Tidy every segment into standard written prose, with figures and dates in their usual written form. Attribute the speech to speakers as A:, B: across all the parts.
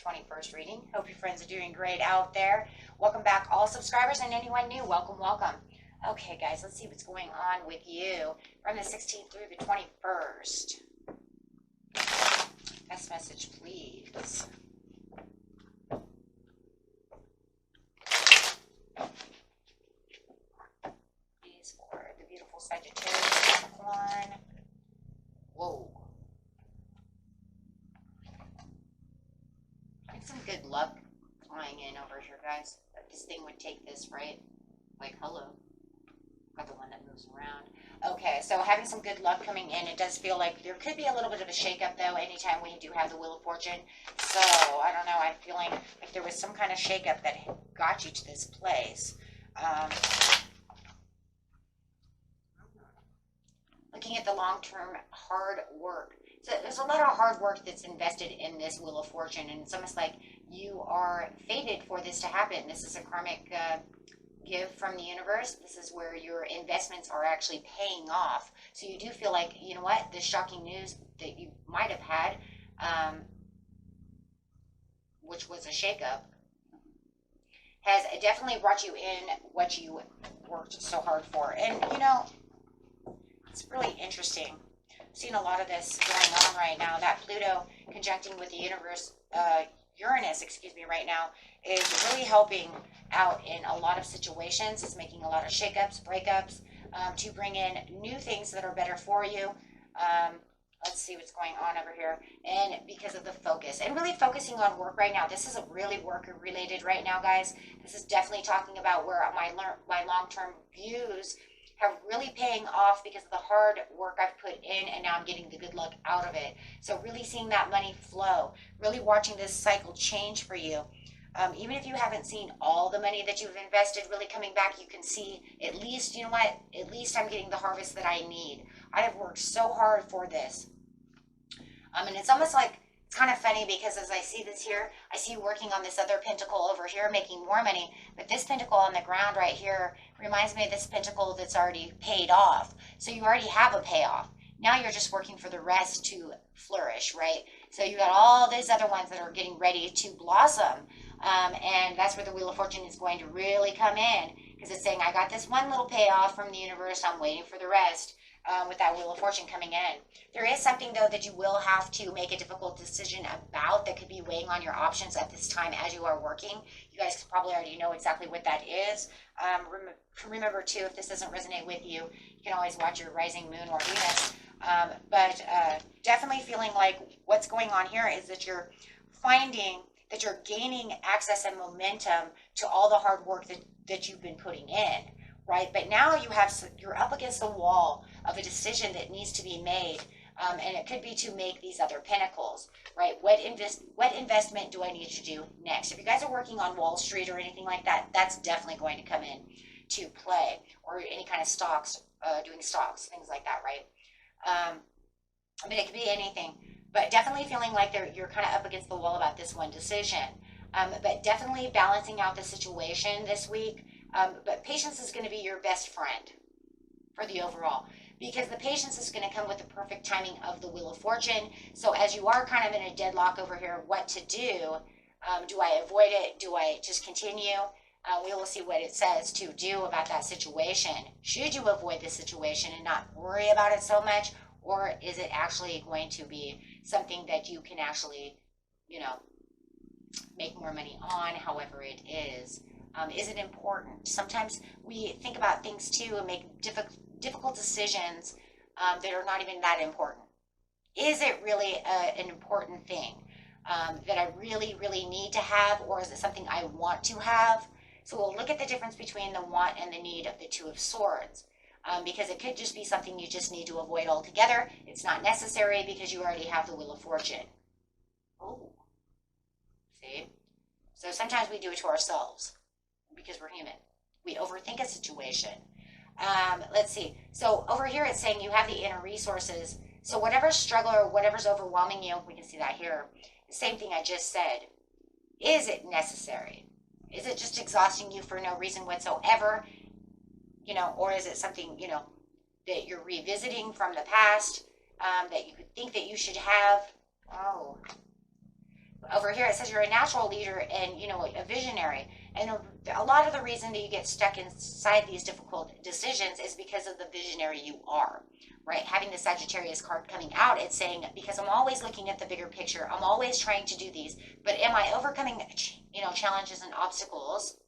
A: 21st reading. Hope your friends are doing great out there. Welcome back, all subscribers, and anyone new. Welcome, welcome. Okay, guys, let's see what's going on with you from the 16th through the 21st. Best message, please. Please for the beautiful Sagittarius, Capricorn. Whoa. Some good luck flying in over here, guys. This thing would take this, right? Like, hello. Got the one that moves around. Okay, so having some good luck coming in. It does feel like there could be a little bit of a shakeup, though, anytime we do have the Wheel of Fortune. So, I don't know. I'm feeling like there was some kind of shakeup that got you to this place. Looking at the long-term hard work. So there's a lot of hard work that's invested in this Wheel of Fortune, and it's almost like you are fated for this to happen. This is a karmic gift from the universe. This is where your investments are actually paying off. So you do feel like, you know what, this shocking news that you might have had, which was a shakeup, has definitely brought you in what you worked so hard for. And, you know, it's really interesting. Seen a lot of this going on right now. That Pluto conjuncting with the universe, Uranus, right now, is really helping out in a lot of situations. It's making a lot of shakeups, breakups, to bring in new things that are better for you. Let's see what's going on over here. And because of the focus, and really focusing on work right now. This isn't really work related right now, guys. This is definitely talking about where my long-term views are really paying off because of the hard work I've put in, and now I'm getting the good luck out of it. So really seeing that money flow, really watching this cycle change for you. Even if you haven't seen all the money that you've invested really coming back, you can see at least, you know what, at least I'm getting the harvest that I need. I have worked so hard for this. And it's almost like, it's kind of funny because as I see this here, I see you working on this other pentacle over here, making more money. But this pentacle on the ground right here reminds me of this pentacle that's already paid off. So you already have a payoff. Now you're just working for the rest to flourish, right? So you got all these other ones that are getting ready to blossom. And that's where the Wheel of Fortune is going to really come in. Because it's saying, I got this one little payoff from the universe. I'm waiting for the rest. With that Wheel of Fortune coming in. There is something, though, that you will have to make a difficult decision about that could be weighing on your options at this time as you are working. You guys probably already know exactly what that is. Remember, too, if this doesn't resonate with you, you can always watch your rising moon or Venus. But definitely feeling like what's going on here is that you're finding that you're gaining access and momentum to all the hard work that you've been putting in. Right, but now you're up against the wall of a decision that needs to be made, and it could be to make these other pinnacles. Right, what investment do I need to do next? If you guys are working on Wall Street or anything like that, that's definitely going to come in to play, or any kind of stocks, doing stocks, things like that. Right, but it could be anything. But definitely feeling like you're kind of up against the wall about this one decision. But definitely balancing out the situation this week. But patience is going to be your best friend for the overall, because the patience is going to come with the perfect timing of the Wheel of Fortune. So as you are kind of in a deadlock over here, what to do? Do I avoid it? Do I just continue? We will see what it says to do about that situation. Should you avoid the situation and not worry about it so much? Or is it actually going to be something that you can actually, you know, make more money on, however it is? Is it important? Sometimes we think about things too and make difficult decisions that are not even that important. Is it really an important thing that I really, really need to have, or is it something I want to have? So we'll look at the difference between the want and the need of the Two of Swords, because it could just be something you just need to avoid altogether. It's not necessary because you already have the Wheel of Fortune. Oh, see? So sometimes we do it to ourselves, because we're human. We overthink a situation. Let's see. So over here it's saying you have the inner resources. So whatever's struggle or whatever's overwhelming you, we can see that here. The same thing I just said. Is it necessary? Is it just exhausting you for no reason whatsoever? You know, or is it something, you know, that you're revisiting from the past, that you could think that you should have? Oh, over here it says you're a natural leader and, you know, a visionary. And a lot of the reason that you get stuck inside these difficult decisions is because of the visionary you are, right? Having the Sagittarius card coming out, it's saying, because I'm always looking at the bigger picture, I'm always trying to do these, but am I overcoming, you know, challenges and obstacles,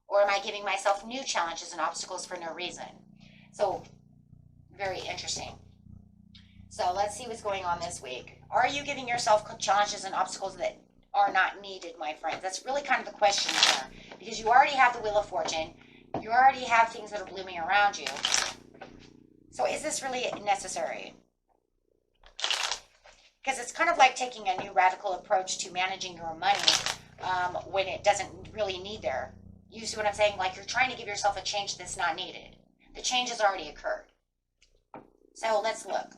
A: or am I giving myself new challenges and obstacles for no reason? So very interesting. So let's see what's going on this week. Are you giving yourself challenges and obstacles that are not needed, my friends? That's really kind of the question here, because you already have the Wheel of Fortune. You already have things that are blooming around you. So is this really necessary? Because it's kind of like taking a new radical approach to managing your money when it doesn't really need there. You see what I'm saying? Like, you're trying to give yourself a change that's not needed. The change has already occurred. So let's look.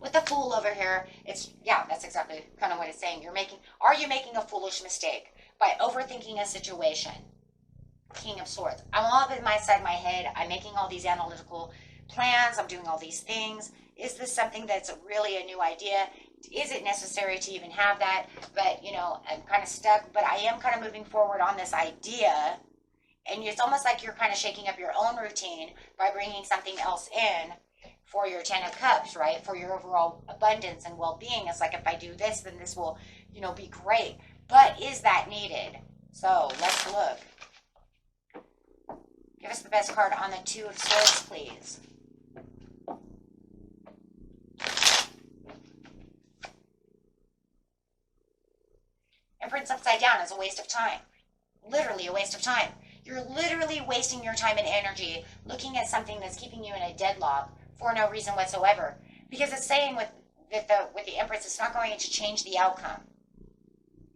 A: With the Fool over here, it's, yeah, that's exactly kind of what it's saying. Are you making a foolish mistake by overthinking a situation? King of Swords. I'm all up inside my head. I'm making all these analytical plans. I'm doing all these things. Is this something that's really a new idea? Is it necessary to even have that? But, you know, I'm kind of stuck, but I am kind of moving forward on this idea. And it's almost like you're kind of shaking up your own routine by bringing something else in for your 10 of Cups, right? For your overall abundance and well-being. It's like, if I do this, then this will, you know, be great. But is that needed? So let's look. Give us the best card on the Two of Swords, please. Empress upside down is a waste of time. Literally a waste of time. You're literally wasting your time and energy looking at something that's keeping you in a deadlock for no reason whatsoever. Because it's saying with the Empress, it's not going to change the outcome.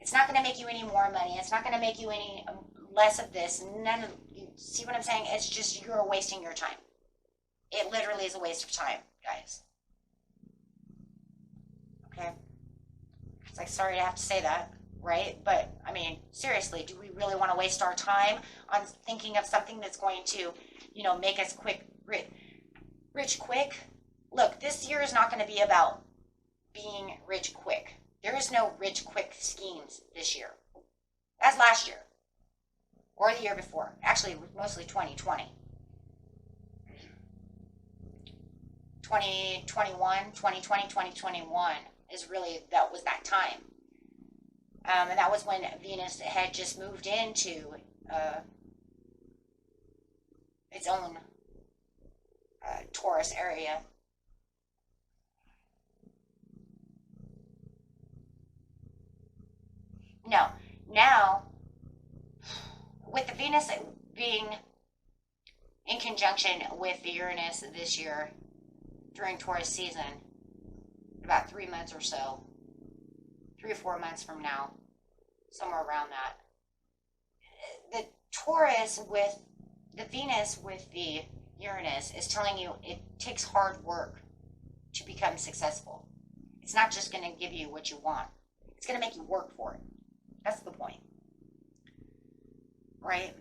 A: It's not going to make you any more money. It's not going to make you any less of this. None of, you see what I'm saying? It's just, you're wasting your time. It literally is a waste of time, guys. Okay? It's like, sorry to have to say that, right? But, I mean, seriously, do we really want to waste our time on thinking of something that's going to, you know, make us rich quick? Look, this year is not going to be about being rich quick. There is no rich quick schemes this year. That's last year. Or the year before. Actually, mostly 2020. 2021, 2020, 2021 is really, that was that time. And that was when Venus had just moved into its own Taurus area. No, now, with the Venus being in conjunction with the Uranus this year during Taurus season, about 3 months or so, 3 or 4 months from now, somewhere around that, the Taurus with the Venus with the Uranus is telling you it takes hard work to become successful. It's not just going to give you what you want. It's going to make you work for it. That's the point. Right?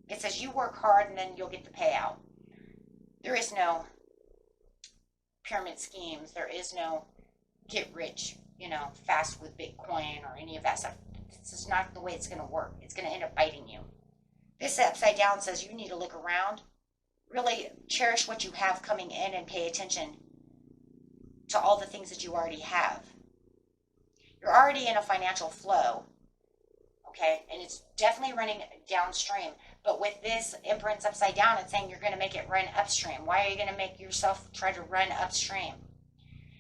A: It says you work hard and then you'll get the payout. There is no pyramid schemes. There is no get rich, you know, fast with Bitcoin or any of that stuff. This is not the way it's going to work. It's going to end up biting you. This upside down says you need to look around. Really cherish what you have coming in and pay attention to all the things that you already have. You're already in a financial flow, okay? And it's definitely running downstream. But with this Empress upside down, it's saying you're going to make it run upstream. Why are you going to make yourself try to run upstream?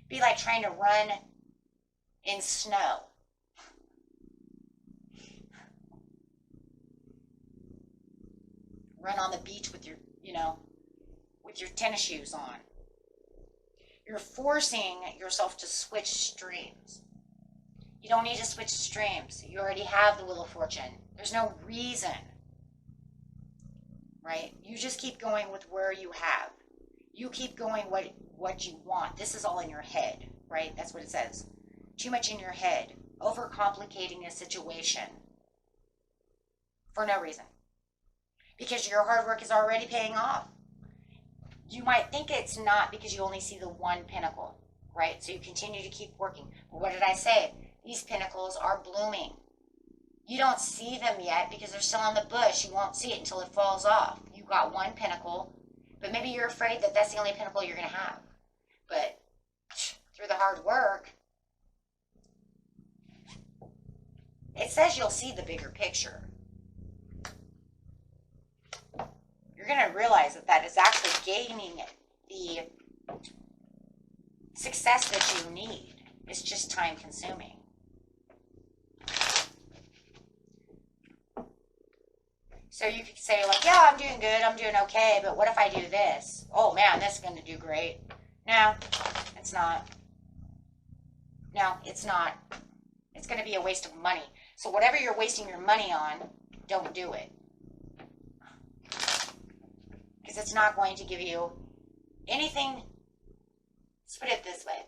A: Be like trying to run in snow. Run on the beach with your, you know, with your tennis shoes on. You're forcing yourself to switch streams. You don't need to switch streams. You already have the Wheel of Fortune. There's no reason, right? You just keep going with where you have. You keep going what you want. This is all in your head, right? That's what it says. Too much in your head. Overcomplicating a situation for no reason. Because your hard work is already paying off. You might think it's not because you only see the one pinnacle, right? So you continue to keep working. But what did I say? These pinnacles are blooming. You don't see them yet because they're still on the bush. You won't see it until it falls off. You got one pinnacle, but maybe you're afraid that that's the only pinnacle you're going to have. But through the hard work, it says you'll see the bigger picture. You're going to realize that that is actually gaining the success that you need. It's just time consuming. So you could say like, yeah, I'm doing good, I'm doing okay, but what if I do this? Oh man, this is going to do great. No, it's not. No, it's not. It's going to be a waste of money. So whatever you're wasting your money on, don't do it. Because it's not going to give you anything. Let's put it this way.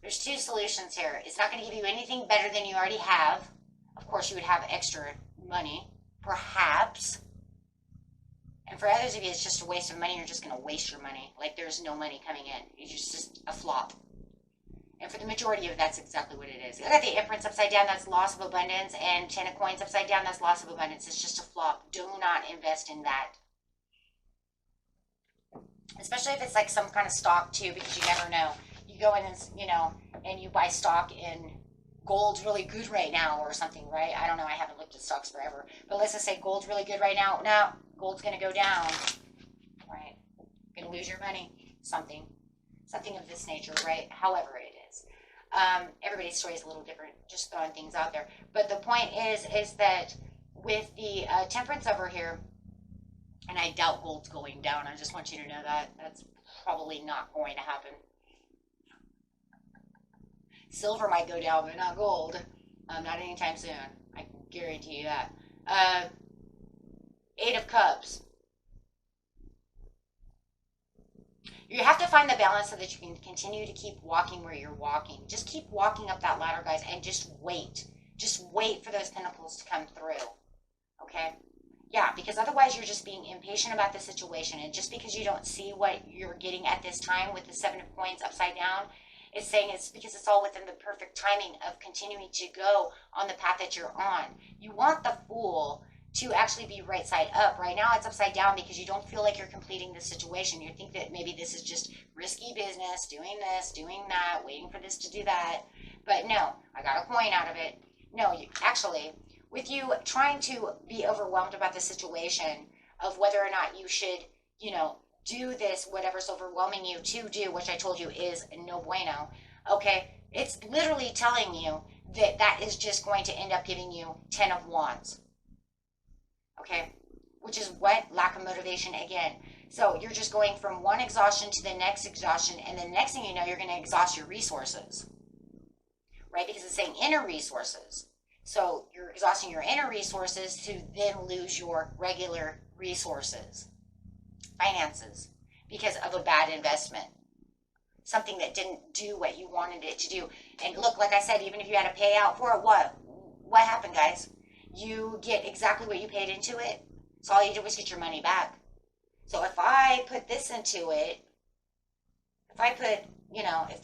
A: There's two solutions here. It's not going to give you anything better than you already have. Of course, you would have extra money, perhaps. And for others of you, it's just a waste of money. You're just going to waste your money. Like there's no money coming in. It's just a flop. And for the majority of it, that's exactly what it is. Look at the Empress upside down, that's loss of abundance. And Ten of Coins upside down, that's loss of abundance. It's just a flop. Do not invest in that. Especially if it's like some kind of stock too, because you never know. You go in and, you know, and you buy stock in gold's really good right now or something, right? I don't know. I haven't looked at stocks forever. But let's just say gold's really good right now. Now, gold's going to go down, right? You're going to lose your money. Something of this nature, right? However it is. Everybody's story is a little different, just throwing things out there. But the point is that with the temperance over here, and I doubt gold's going down. I just want you to know that. That's probably not going to happen. Silver might go down, but not gold. Not anytime soon. I can guarantee you that. Eight of Cups. You have to find the balance so that you can continue to keep walking where you're walking. Just keep walking up that ladder, guys, and just wait. Just wait for those pinnacles to come through. Okay? Yeah, because otherwise you're just being impatient about the situation. And just because you don't see what you're getting at this time with the Seven of Coins upside down, it's saying it's because it's all within the perfect timing of continuing to go on the path that you're on. You want the Fool to actually be right side up. Right now it's upside down because you don't feel like you're completing the situation. You think that maybe this is just risky business, doing this, doing that, waiting for this to do that. But no, I got a coin out of it. No, actually, with you trying to be overwhelmed about the situation of whether or not you should, you know, do this, whatever's overwhelming you to do, which I told you is no bueno, okay? It's literally telling you that that is just going to end up giving you 10 of Wands, okay? Which is what? Lack of motivation again. So you're just going from one exhaustion to the next exhaustion, and the next thing you know, you're going to exhaust your resources, right? Because it's saying inner resources. So you're exhausting your inner resources to then lose your regular resources. Finances, because of a bad investment, something that didn't do what you wanted it to do. And look, like I said, even if you had a payout for it, what happened, guys? You get exactly what you paid into it. So all you did was get your money back. So if I put this into it, if I put, you know, if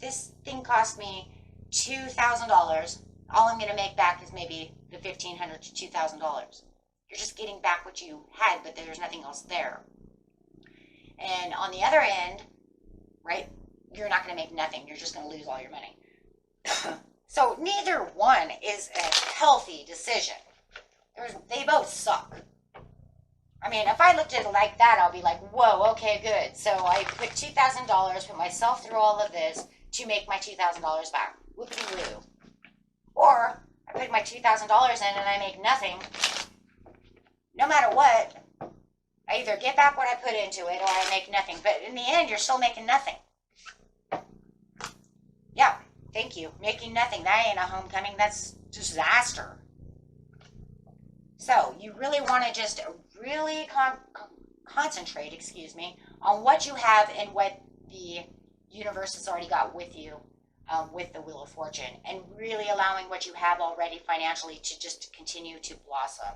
A: this thing cost me $2,000, all I'm going to make back is maybe the $1,500 to $2,000. You're just getting back what you had, but there's nothing else there. And on the other end, right, you're not going to make nothing. You're just going to lose all your money. So neither one is a healthy decision. They both suck. I mean, if I looked at it like that, I'll be like, whoa, okay, good. So I put $2,000, put myself through all of this to make my $2,000 back. Whoopity-woo. Or I put my $2,000 in and I make nothing. No matter what, I either get back what I put into it or I make nothing. But in the end, you're still making nothing. Yeah, thank you. Making nothing. That ain't a homecoming. That's disaster. So you really want to just really concentrate, on what you have and what the universe has already got with you with the Wheel of Fortune. And really allowing what you have already financially to just continue to blossom.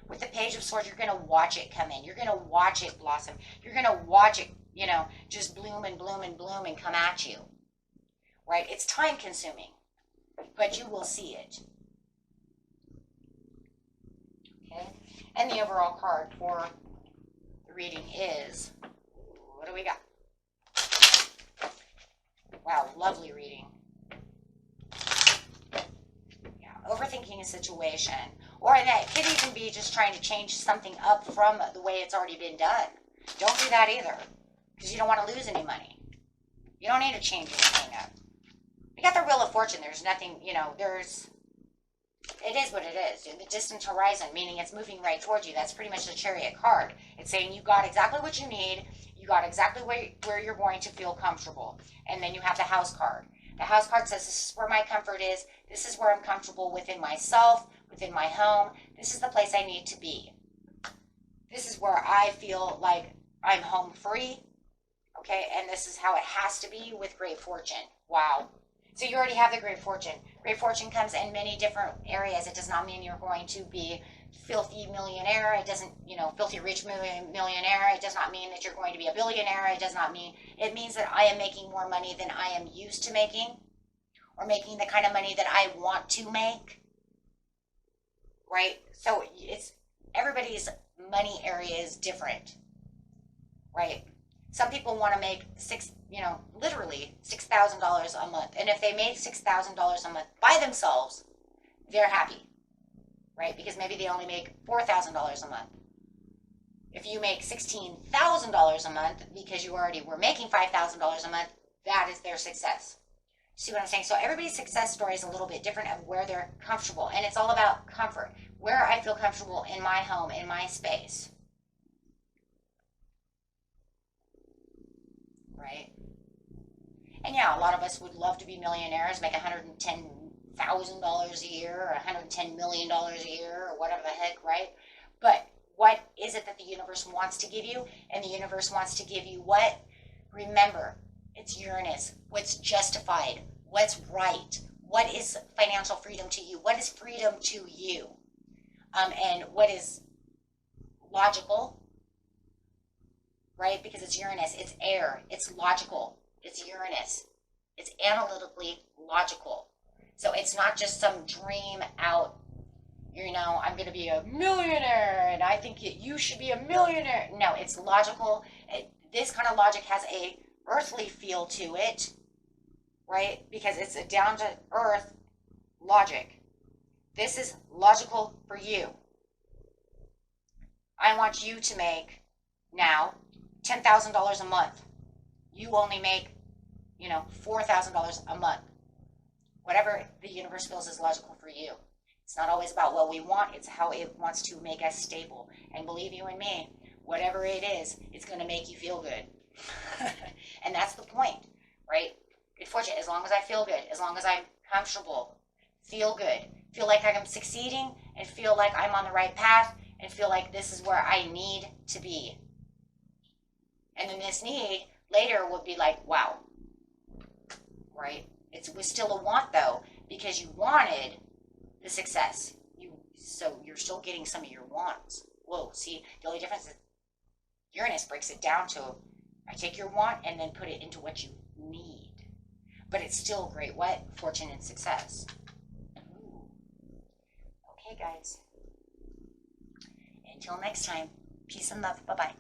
A: With the Page of Swords, you're going to watch it come in. You're going to watch it blossom. You're going to watch it you know, just bloom and bloom and bloom and come at you, right? It's time consuming, but you will see it. Okay, and the overall card for the reading is, what do we got? Wow, lovely reading. Yeah, overthinking a situation, or that could even be just trying to change something up from the way it's already been done. Don't do that either, because you don't want to lose any money. You don't need to change anything up. You got the Wheel of Fortune. There's nothing, you know, it is what it is. The distant horizon, meaning it's moving right towards you. That's pretty much the Chariot card. It's saying you got exactly what you need. You got exactly where you're going to feel comfortable. And then you have the House card. The House card says, this is where my comfort is. This is where I'm comfortable within myself, within my home. This is the place I need to be. This is where I feel like I'm home free. Okay, and this is how it has to be with Great Fortune. Wow. So you already have the Great Fortune. Great Fortune comes in many different areas. It does not mean you're going to be filthy millionaire. It doesn't, you know, filthy rich millionaire. It does not mean that you're going to be a billionaire. It does not mean, it means that I am making more money than I am used to making, or making the kind of money that I want to make, right? So it's, everybody's money area is different, right? Some people want to make literally $6,000 a month. And if they make $6,000 a month by themselves, they're happy, right? Because maybe they only make $4,000 a month. If you make $16,000 a month because you already were making $5,000 a month, that is their success. See what I'm saying? So everybody's success story is a little bit different of where they're comfortable. And it's all about comfort. Where I feel comfortable in my home, in my space. Right? And yeah, a lot of us would love to be millionaires, make $110,000 a year, or $110 million a year, or whatever the heck, right? But what is it that the universe wants to give you? And the universe wants to give you what? Remember, it's Uranus. What's justified? What's right? What is financial freedom to you? What is freedom to you? And what is logical? Right? Because it's Uranus, it's air, it's logical, it's Uranus, it's analytically logical. So it's not just some dream out, you know, I'm going to be a millionaire and I think you should be a millionaire. No, it's logical. This kind of logic has a earthly feel to it, right? Because it's a down to earth logic. This is logical for you. I want you to make now $10,000 a month. You only make, you know, $4,000 a month. Whatever the universe feels is logical for you. It's not always about what we want. It's how it wants to make us stable. And believe you and me, whatever it is, it's going to make you feel good. And that's the point, right? Good fortune. As long as I feel good, as long as I'm comfortable, feel good, feel like I'm succeeding, and feel like I'm on the right path, and feel like this is where I need to be. And then this need later will be like, wow, right? It was still a want though, because you wanted the success. So you're still getting some of your wants. Whoa, see, the only difference is Uranus breaks it down to, I take your want and then put it into what you need. But it's still great what? Fortune and success. Ooh. Okay, guys. Until next time, peace and love. Bye-bye.